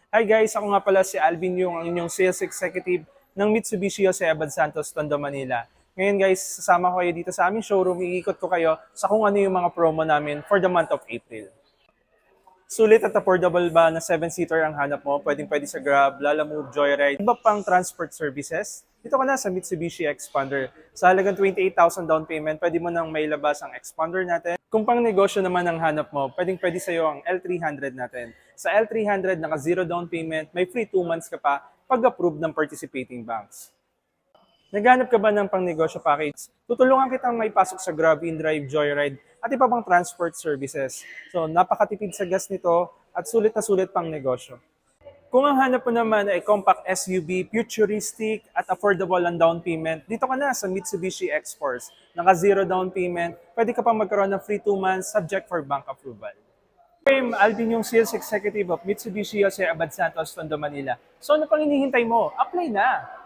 Hi guys, ako nga pala si Alvin yung ang inyong sales executive ng Mitsubishi Jose Abad Santos, Tondo, Manila. Ngayon guys, sasama ko kayo dito sa aming showroom. Iikot ko kayo sa kung ano yung mga promo namin for the month of April. Sulit at affordable ba na 7-seater ang hanap mo? Pwedeng-pwede sa Grab, Lalamove, Joyride. Iba pang transport services? Dito ka na sa Mitsubishi Expander. Sa halagang 28,000 down payment, pwede mo nang mailabas ang Expander natin. Kung pang negosyo naman ang hanap mo, pwedeng-pwede sa'yo ang L300 natin. Sa L300, naka zero down payment, may free 2 months ka pa pag-approve ng participating banks. Naghanap ka ba ng pangnegosyo package? Tutulungan kitang may pasok sa Grab, InDrive, Joyride, at iba pang transport services. So, napakatipid sa gas nito at sulit na sulit pang negosyo. Kung ang hanap mo naman ay compact SUV, futuristic at affordable ang down payment, dito ka na sa Mitsubishi X-Force. Naka zero down payment, pwede ka pang magkaroon ng free 2 months subject for bank approval. I'm Alvin, yung sales executive of Mitsubishi Jose Abad Santos, Tondo, Manila. So ano pang hinihintay mo? Apply na!